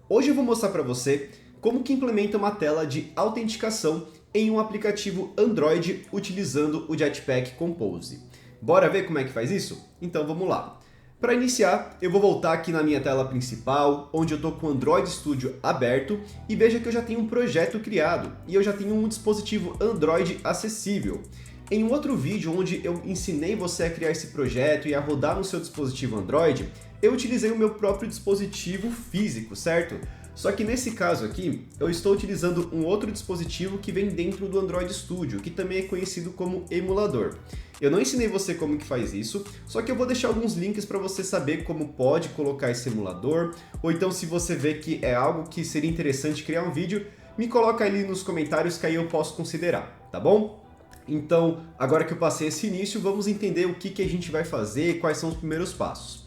Hoje eu vou mostrar para você como que implementa uma tela de autenticação em um aplicativo Android utilizando o Jetpack Compose. Bora ver como é que faz isso? Então vamos lá. Para iniciar, eu vou voltar aqui na minha tela principal, onde eu estou com o Android Studio aberto, e veja que eu já tenho um projeto criado, e eu já tenho um dispositivo Android acessível. Em um outro vídeo onde eu ensinei você a criar esse projeto e a rodar no seu dispositivo Android, eu utilizei o meu próprio dispositivo físico, certo? Só que nesse caso aqui, eu estou utilizando um outro dispositivo que vem dentro do Android Studio, que também é conhecido como emulador. Eu não ensinei você como que faz isso, só que eu vou deixar alguns links para você saber como pode colocar esse emulador, ou então se você vê que é algo que seria interessante criar um vídeo, me coloca ali nos comentários que aí eu posso considerar, tá bom? Então, agora que eu passei esse início, vamos entender o que a gente vai fazer, quais são os primeiros passos.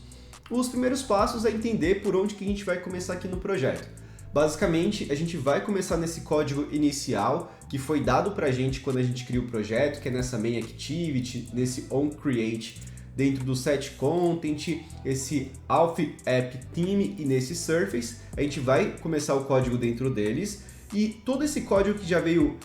Os primeiros passos é entender por onde que a gente vai começar aqui no projeto. Basicamente, a gente vai começar nesse código inicial que foi dado pra gente quando a gente cria o projeto, que é nessa main activity, nesse onCreate, dentro do set content, esse auth app theme e nesse surface. A gente vai começar o código dentro deles. E todo esse código que já veio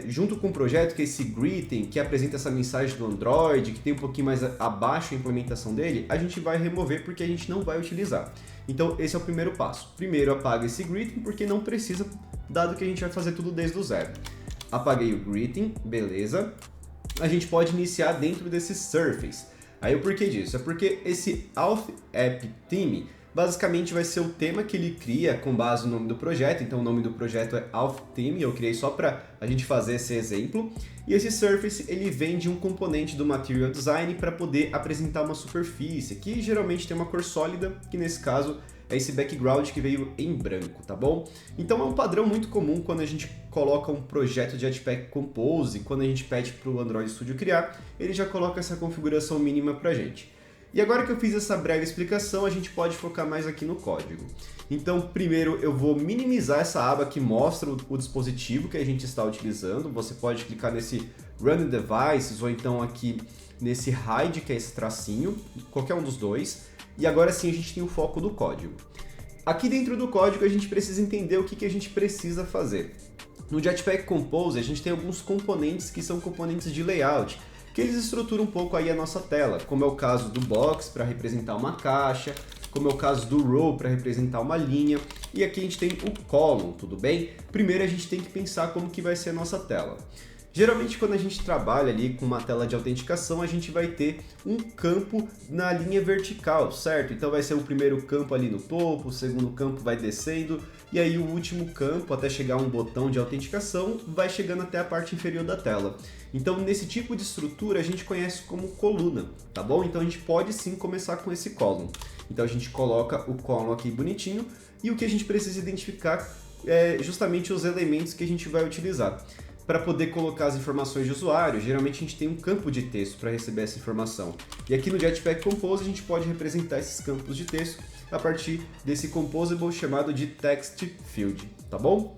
junto com o projeto, que é esse greeting, que apresenta essa mensagem do Android, que tem um pouquinho mais abaixo a implementação dele, a gente vai remover porque a gente não vai utilizar. Então esse é o primeiro passo. Primeiro apaga esse greeting porque não precisa, dado que a gente vai fazer tudo desde o zero. Apaguei o greeting, beleza. A gente pode iniciar dentro desse surface. Aí o porquê disso? É porque esse auth app theme basicamente vai ser o tema que ele cria com base no nome do projeto, então o nome do projeto é Auth Theme, eu criei só para a gente fazer esse exemplo. E esse surface ele vem de um componente do Material Design para poder apresentar uma superfície, que geralmente tem uma cor sólida, que nesse caso é esse background que veio em branco, tá bom? Então é um padrão muito comum quando a gente coloca um projeto de Jetpack Compose, quando a gente pede para o Android Studio criar, ele já coloca essa configuração mínima para a gente. E agora que eu fiz essa breve explicação, a gente pode focar mais aqui no código. Então, primeiro eu vou minimizar essa aba que mostra o dispositivo que a gente está utilizando. Você pode clicar nesse Run Devices ou então aqui nesse Hide, que é esse tracinho, qualquer um dos dois. E agora sim a gente tem o foco do código. Aqui dentro do código a gente precisa entender o que a gente precisa fazer. No Jetpack Compose a gente tem alguns componentes que são componentes de layout, que eles estruturam um pouco aí a nossa tela, como é o caso do box para representar uma caixa, como é o caso do row para representar uma linha, e aqui a gente tem o column, tudo bem? Primeiro a gente tem que pensar como que vai ser a nossa tela. Geralmente quando a gente trabalha ali com uma tela de autenticação, a gente vai ter um campo na linha vertical, certo? Então vai ser o primeiro campo ali no topo, o segundo campo vai descendo, e aí o último campo, até chegar a um botão de autenticação, vai chegando até a parte inferior da tela. Então nesse tipo de estrutura a gente conhece como coluna, tá bom? Então a gente pode sim começar com esse column. Então a gente coloca o column aqui bonitinho, e o que a gente precisa identificar é justamente os elementos que a gente vai utilizar. Para poder colocar as informações de usuário, geralmente a gente tem um campo de texto para receber essa informação. E aqui no Jetpack Compose a gente pode representar esses campos de texto a partir desse composable chamado de text field, tá bom?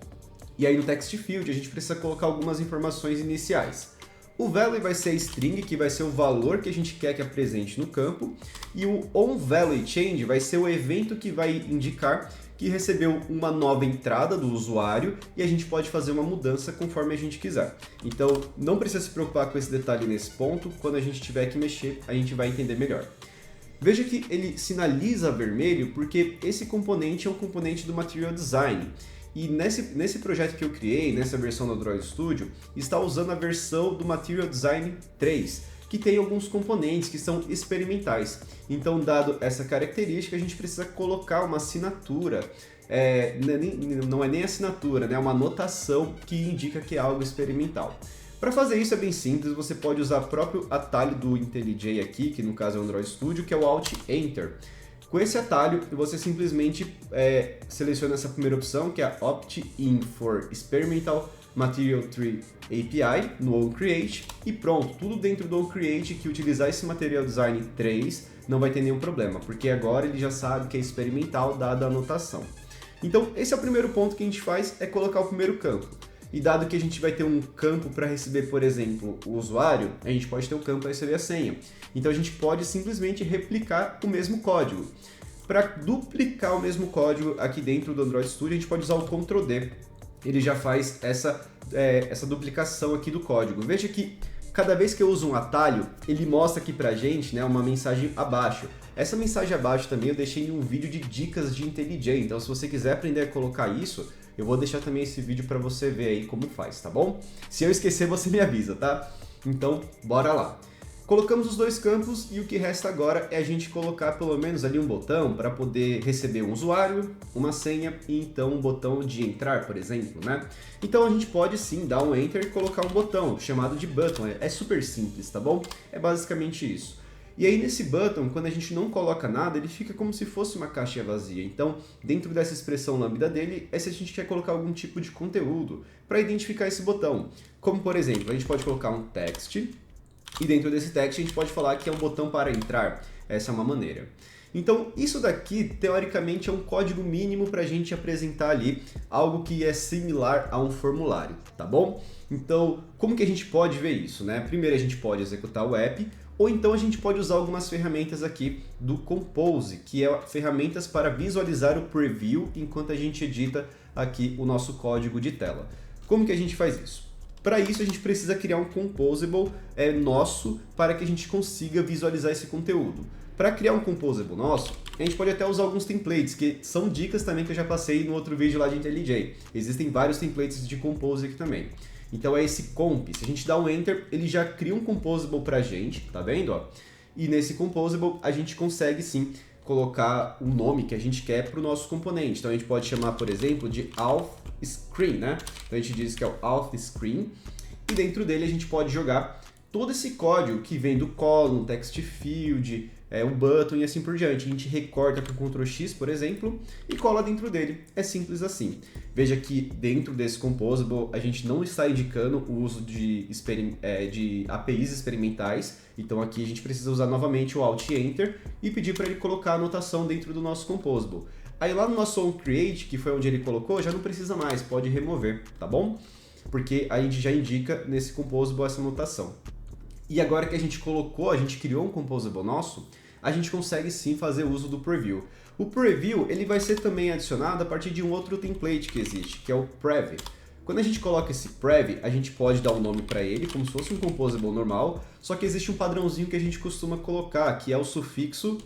E aí no text field a gente precisa colocar algumas informações iniciais. O value vai ser a string, que vai ser o valor que a gente quer que apresente no campo, e o onValueChange vai ser o evento que vai indicar que recebeu uma nova entrada do usuário e a gente pode fazer uma mudança conforme a gente quiser. Então não precisa se preocupar com esse detalhe nesse ponto, quando a gente tiver que mexer a gente vai entender melhor. Veja que ele sinaliza vermelho porque esse componente é um componente do Material Design. E nesse projeto que eu criei, nessa versão do Android Studio, está usando a versão do Material Design 3, que tem alguns componentes que são experimentais. Então, dado essa característica, a gente precisa colocar uma assinatura, não é nem assinatura, né? É uma anotação que indica que é algo experimental. Para fazer isso é bem simples, você pode usar o próprio atalho do IntelliJ aqui, que no caso é o Android Studio, que é o Alt-Enter. Com esse atalho, você simplesmente seleciona essa primeira opção, que é a Opt-in for Experimental Material Tree API no onCreate, e pronto, tudo dentro do onCreate que utilizar esse Material Design 3 não vai ter nenhum problema, porque agora ele já sabe que é experimental dada a anotação. Então esse é o primeiro ponto que a gente faz, é colocar o primeiro campo. E dado que a gente vai ter um campo para receber, por exemplo, o usuário, a gente pode ter um campo para receber a senha. Então a gente pode simplesmente replicar o mesmo código. Para duplicar o mesmo código aqui dentro do Android Studio, a gente pode usar o Ctrl D. Ele já faz essa duplicação aqui do código. Veja que cada vez que eu uso um atalho, ele mostra aqui pra gente, né, uma mensagem abaixo. Essa mensagem abaixo também eu deixei em um vídeo de dicas de IntelliJ, então se você quiser aprender a colocar isso, eu vou deixar também esse vídeo para você ver aí como faz, tá bom? Se eu esquecer, você me avisa, tá? Então, bora lá. Colocamos os dois campos e o que resta agora é a gente colocar pelo menos ali um botão para poder receber um usuário, uma senha e então um botão de entrar, por exemplo, né? Então a gente pode sim dar um enter e colocar um botão chamado de button, é super simples, tá bom? É basicamente isso. E aí nesse button, quando a gente não coloca nada, ele fica como se fosse uma caixinha vazia. Então, dentro dessa expressão lambda dele, é se a gente quer colocar algum tipo de conteúdo para identificar esse botão. Como por exemplo, a gente pode colocar um text, e dentro desse text a gente pode falar que é um botão para entrar. Essa é uma maneira. Então, isso daqui, teoricamente, é um código mínimo para a gente apresentar ali algo que é similar a um formulário, tá bom? Então, como que a gente pode ver isso, né? Primeiro a gente pode executar o app, ou então a gente pode usar algumas ferramentas aqui do Compose, que é ferramentas para visualizar o preview enquanto a gente edita aqui o nosso código de tela. Como que a gente faz isso? Para isso a gente precisa criar um composable nosso para que a gente consiga visualizar esse conteúdo. Para criar um composable nosso, a gente pode até usar alguns templates, que são dicas também que eu já passei no outro vídeo lá de IntelliJ. Existem vários templates de Compose aqui também. Então é esse comp, se a gente dá um enter, ele já cria um composable pra gente, tá vendo? Ó? E nesse composable a gente consegue sim colocar o nome que a gente quer para o nosso componente. Então a gente pode chamar, por exemplo, de auth screen, né? Então a gente diz que é o auth screen e dentro dele a gente pode jogar todo esse código que vem do column, text field, o button e assim por diante. A gente recorta com Ctrl X, por exemplo, e cola dentro dele. É simples assim. Veja que dentro desse composable a gente não está indicando o uso de APIs experimentais. Então aqui a gente precisa usar novamente o Alt e Enter e pedir para ele colocar a anotação dentro do nosso composable. Aí lá no nosso onCreate, que foi onde ele colocou, já não precisa mais, pode remover, tá bom? Porque a gente já indica nesse composable essa anotação. E agora que a gente colocou, a gente criou um composable nosso, a gente consegue sim fazer uso do preview. O preview ele vai ser também adicionado a partir de um outro template que existe, que é o prev. Quando a gente coloca esse prev, a gente pode dar um nome para ele, como se fosse um composable normal, só que existe um padrãozinho que a gente costuma colocar, que é o sufixo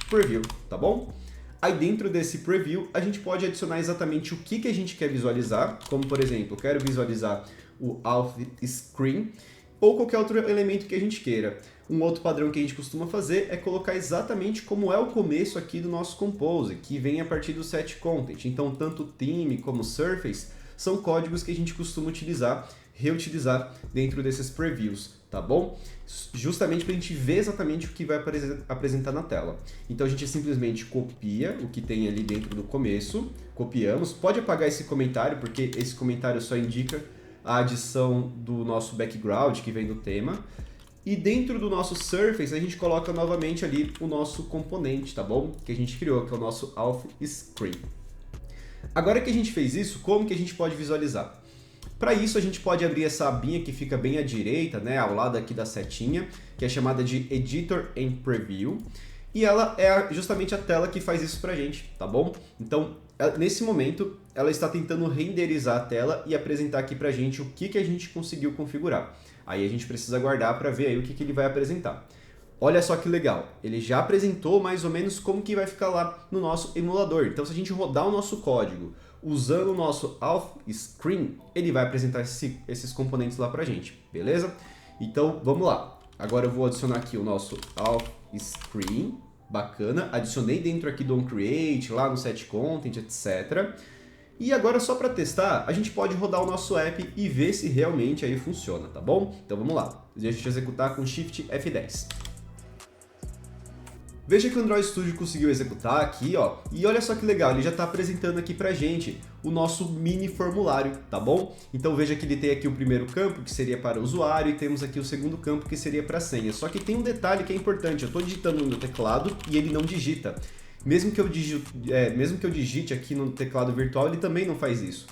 preview, tá bom? Aí dentro desse preview, a gente pode adicionar exatamente o que a gente quer visualizar, como por exemplo, eu quero visualizar o auth screen, ou qualquer outro elemento que a gente queira. Um outro padrão que a gente costuma fazer é colocar exatamente como é o começo aqui do nosso Compose, que vem a partir do setContent. Então, tanto theme como surface são códigos que a gente costuma reutilizar dentro desses previews, tá bom? Justamente para a gente ver exatamente o que vai apresentar na tela. Então, a gente simplesmente copia o que tem ali dentro do começo, copiamos, pode apagar esse comentário, porque esse comentário só indica a adição do nosso background, que vem do tema. E dentro do nosso surface, a gente coloca novamente ali o nosso componente, tá bom? Que a gente criou, que é o nosso auth screen. Agora que a gente fez isso, como que a gente pode visualizar? Para isso, a gente pode abrir essa abinha que fica bem à direita, né, ao lado aqui da setinha, que é chamada de Editor and Preview. E ela é justamente a tela que faz isso pra gente, tá bom? Então, nesse momento, ela está tentando renderizar a tela e apresentar aqui pra gente o que a gente conseguiu configurar. Aí a gente precisa aguardar para ver aí o que ele vai apresentar. Olha só que legal, ele já apresentou mais ou menos como que vai ficar lá no nosso emulador. Então se a gente rodar o nosso código usando o nosso auth screen, ele vai apresentar esses componentes lá pra gente, beleza? Então vamos lá. Agora eu vou adicionar aqui o nosso auth screen, bacana. Adicionei dentro aqui do onCreate, lá no setContent, etc. E agora, só para testar, a gente pode rodar o nosso app e ver se realmente aí funciona, tá bom? Então vamos lá. Deixa eu executar com Shift F10. Veja que o Android Studio conseguiu executar aqui, ó, e olha só que legal, ele já está apresentando aqui pra gente o nosso mini formulário, tá bom? Então veja que ele tem aqui o primeiro campo, que seria para o usuário, e temos aqui o segundo campo, que seria para a senha. Só que tem um detalhe que é importante, eu estou digitando no meu teclado e ele não digita. Mesmo que eu digite aqui no teclado virtual, ele também não faz isso.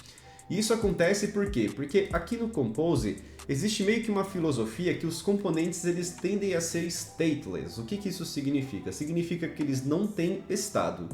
E isso acontece por quê? Porque aqui no Compose, Existe meio que uma filosofia que os componentes eles tendem a ser stateless. O que isso significa? Significa que eles não têm estado.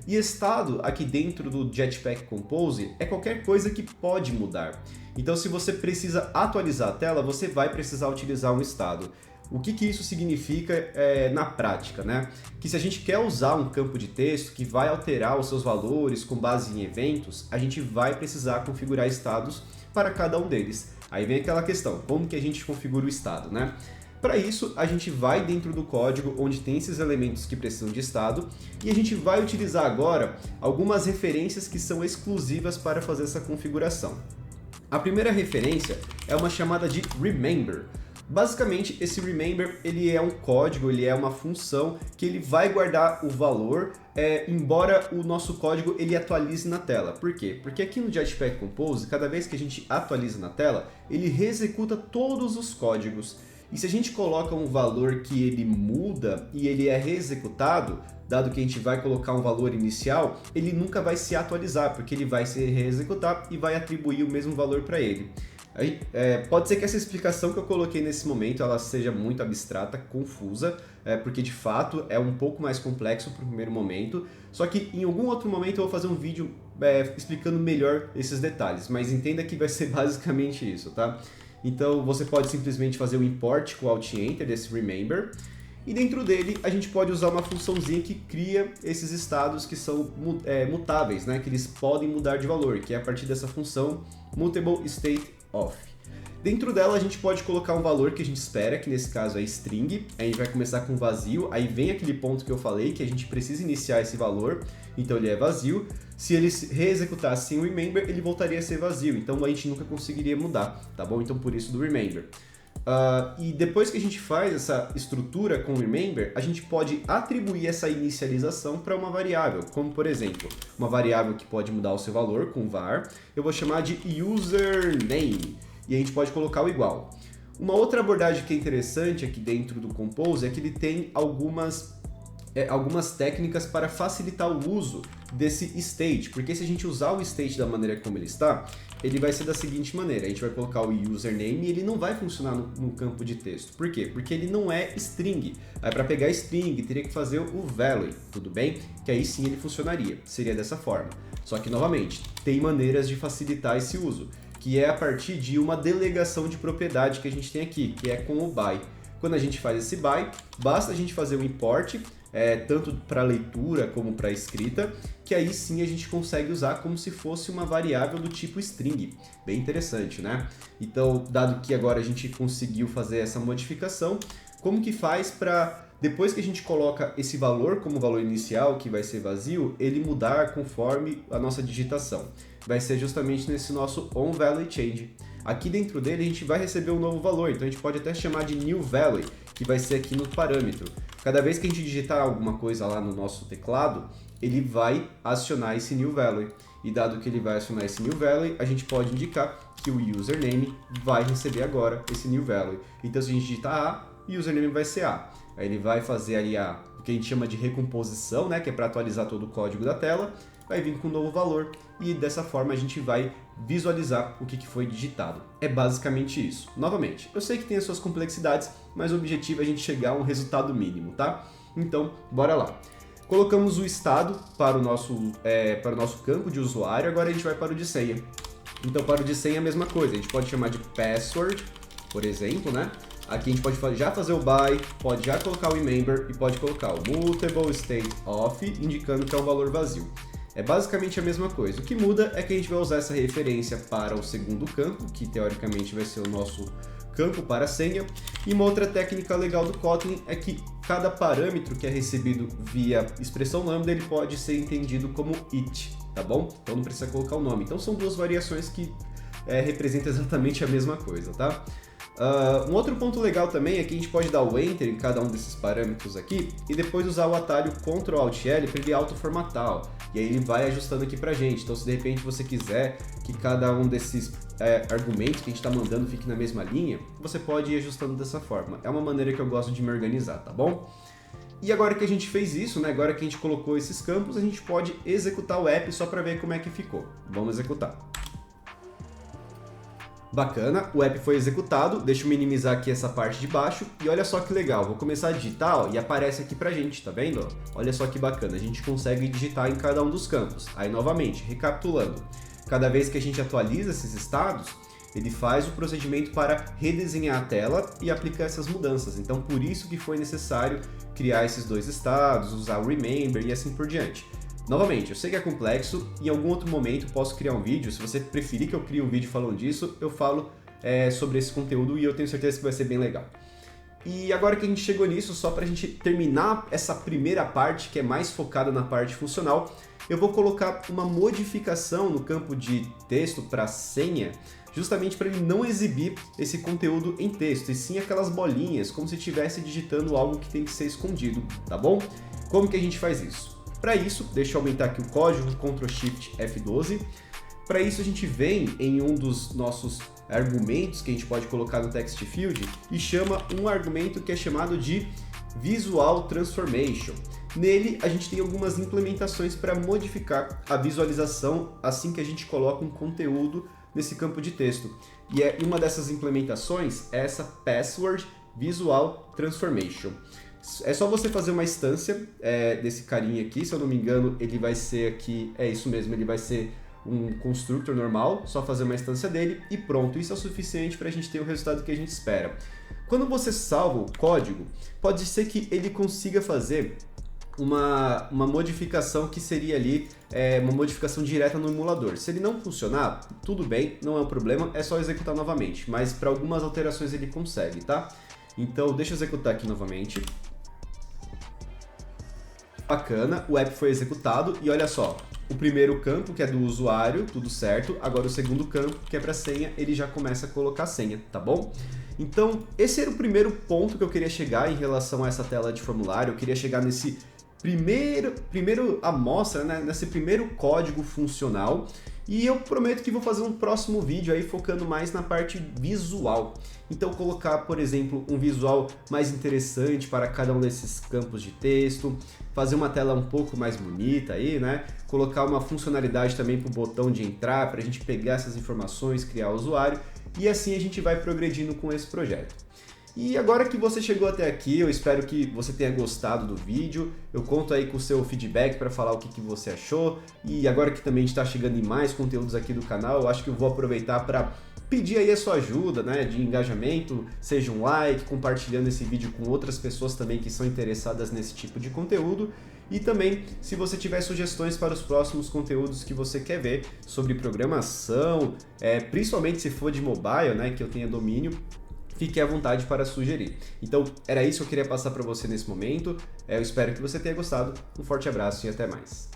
E estado, aqui dentro do Jetpack Compose, é qualquer coisa que pode mudar. Então, se você precisa atualizar a tela, você vai precisar utilizar um estado. O que isso significa na prática, né? Que se a gente quer usar um campo de texto que vai alterar os seus valores com base em eventos, a gente vai precisar configurar estados para cada um deles. Aí vem aquela questão, como que a gente configura o estado, né? Para isso, a gente vai dentro do código onde tem esses elementos que precisam de estado e a gente vai utilizar agora algumas referências que são exclusivas para fazer essa configuração. A primeira referência é uma chamada de remember. Basicamente, esse remember ele é um código, ele é uma função que ele vai guardar o valor, embora o nosso código ele atualize na tela. Por quê? Porque aqui no Jetpack Compose, cada vez que a gente atualiza na tela, ele reexecuta todos os códigos. E se a gente coloca um valor que ele muda e ele é reexecutado, dado que a gente vai colocar um valor inicial, ele nunca vai se atualizar, porque ele vai se reexecutar e vai atribuir o mesmo valor para ele. Aí, pode ser que essa explicação que eu coloquei nesse momento ela seja muito abstrata, confusa, porque de fato é um pouco mais complexo para o primeiro momento, só que em algum outro momento eu vou fazer um vídeo explicando melhor esses detalhes, mas entenda que vai ser basicamente isso, tá? Então você pode simplesmente fazer o import com o Alt-Enter desse remember, e dentro dele a gente pode usar uma funçãozinha que cria esses estados que são mutáveis, né? Que eles podem mudar de valor, que é a partir dessa função mutable state of. Dentro dela a gente pode colocar um valor que a gente espera, que nesse caso é string, a gente vai começar com vazio, aí vem aquele ponto que eu falei, que a gente precisa iniciar esse valor, então ele é vazio. Se ele reexecutasse sem o remember, ele voltaria a ser vazio, então a gente nunca conseguiria mudar, tá bom? Então por isso do remember. E depois que a gente faz essa estrutura com o remember, a gente pode atribuir essa inicialização para uma variável, como por exemplo, uma variável que pode mudar o seu valor com var, eu vou chamar de username, e a gente pode colocar o igual. Uma outra abordagem que é interessante aqui dentro do Compose é que ele tem algumas técnicas para facilitar o uso desse state, porque se a gente usar o state da maneira como ele está, ele vai ser da seguinte maneira, a gente vai colocar o username e ele não vai funcionar no campo de texto. Por quê? Porque ele não é string. Aí para pegar string, teria que fazer o value, tudo bem? Que aí sim ele funcionaria, seria dessa forma. Só que, novamente, tem maneiras de facilitar esse uso, que é a partir de uma delegação de propriedade que a gente tem aqui, que é com o by. Quando a gente faz esse by, basta a gente fazer o import, tanto para leitura como para escrita, que aí sim a gente consegue usar como se fosse uma variável do tipo string. Bem interessante, né? Então, dado que agora a gente conseguiu fazer essa modificação, como que faz para, depois que a gente coloca esse valor como valor inicial, que vai ser vazio, ele mudar conforme a nossa digitação? Vai ser justamente nesse nosso onValueChange. Aqui dentro dele a gente vai receber um novo valor, então a gente pode até chamar de newValue, que vai ser aqui no parâmetro. Cada vez que a gente digitar alguma coisa lá no nosso teclado, ele vai acionar esse newValue. E dado que ele vai acionar esse newValue, a gente pode indicar que o username vai receber agora esse newValue. Então se a gente digitar A, o username vai ser A. Aí ele vai fazer ali o que a gente chama de recomposição, né, que é para atualizar todo o código da tela, vai vir com um novo valor e dessa forma a gente vai visualizar o que foi digitado. É basicamente isso. Novamente, eu sei que tem as suas complexidades, mas o objetivo é a gente chegar a um resultado mínimo, tá? Então, bora lá. Colocamos o estado para o nosso campo de usuário, agora a gente vai para o de senha. Então, para o de senha é a mesma coisa, a gente pode chamar de password, por exemplo, né? Aqui a gente pode já fazer o by, pode já colocar o remember e pode colocar o mutable state of, indicando que é um valor vazio. É basicamente a mesma coisa. O que muda é que a gente vai usar essa referência para o segundo campo, que teoricamente vai ser o nosso campo para a senha. E uma outra técnica legal do Kotlin é que cada parâmetro que é recebido via expressão lambda, ele pode ser entendido como it, tá bom? Então não precisa colocar o nome. Então são duas variações que representam exatamente a mesma coisa, tá? Um outro ponto legal também é que a gente pode dar o Enter em cada um desses parâmetros aqui e depois usar o atalho Ctrl Alt L para ele autoformatar, e aí ele vai ajustando aqui pra gente. Então se de repente você quiser que cada um desses argumentos que a gente está mandando fique na mesma linha, você pode ir ajustando dessa forma. É uma maneira que eu gosto de me organizar, tá bom? E agora que a gente fez isso, né, agora que a gente colocou esses campos, a gente pode executar o app só para ver como é que ficou. Vamos executar. Bacana, o app foi executado, deixa eu minimizar aqui essa parte de baixo e olha só que legal, vou começar a digitar ó, e aparece aqui pra gente, tá vendo? Olha só que bacana, a gente consegue digitar em cada um dos campos. Aí novamente, recapitulando, cada vez que a gente atualiza esses estados, ele faz o procedimento para redesenhar a tela e aplicar essas mudanças. Então por isso que foi necessário criar esses dois estados, usar o Remember e assim por diante. Novamente, eu sei que é complexo, em algum outro momento posso criar um vídeo, se você preferir que eu crie um vídeo falando disso, eu falo sobre esse conteúdo e eu tenho certeza que vai ser bem legal. E agora que a gente chegou nisso, só para a gente terminar essa primeira parte, que é mais focada na parte funcional, eu vou colocar uma modificação no campo de texto para senha, justamente para ele não exibir esse conteúdo em texto, e sim aquelas bolinhas, como se estivesse digitando algo que tem que ser escondido, tá bom? Como que a gente faz isso? Para isso, deixa eu aumentar aqui o código, Ctrl Shift F12. Para isso a gente vem em um dos nossos argumentos que a gente pode colocar no text field e chama um argumento que é chamado de Visual Transformation. Nele a gente tem algumas implementações para modificar a visualização assim que a gente coloca um conteúdo nesse campo de texto. E uma dessas implementações é essa Password Visual Transformation. É só você fazer uma instância desse carinha aqui, se eu não me engano, ele vai ser aqui, é isso mesmo, ele vai ser um constructor normal, só fazer uma instância dele e pronto, isso é o suficiente para a gente ter o resultado que a gente espera. Quando você salva o código, pode ser que ele consiga fazer uma modificação que seria ali uma modificação direta no emulador. Se ele não funcionar, tudo bem, não é um problema, é só executar novamente, mas para algumas alterações ele consegue, tá? Então deixa eu executar aqui novamente. Bacana, o app foi executado e olha só, o primeiro campo que é do usuário, tudo certo, agora o segundo campo que é para senha, ele já começa a colocar a senha, tá bom? Então esse era o primeiro ponto que eu queria chegar em relação a essa tela de formulário, eu queria chegar nesse primeiro amostra, né, nesse primeiro código funcional, e eu prometo que vou fazer um próximo vídeo aí focando mais na parte visual. Então colocar, por exemplo, um visual mais interessante para cada um desses campos de texto, fazer uma tela um pouco mais bonita aí, né? Colocar uma funcionalidade também para o botão de entrar, para a gente pegar essas informações, criar o usuário, e assim a gente vai progredindo com esse projeto. E agora que você chegou até aqui, eu espero que você tenha gostado do vídeo. Eu conto aí com o seu feedback para falar o que você achou. E agora que também está chegando em mais conteúdos aqui do canal, eu acho que eu vou aproveitar para pedir aí a sua ajuda, né, de engajamento, seja um like, compartilhando esse vídeo com outras pessoas também que são interessadas nesse tipo de conteúdo. E também, se você tiver sugestões para os próximos conteúdos que você quer ver sobre programação, principalmente se for de mobile, né, que eu tenha domínio, fique à vontade para sugerir. Então, era isso que eu queria passar para você nesse momento. Eu espero que você tenha gostado. Um forte abraço e até mais.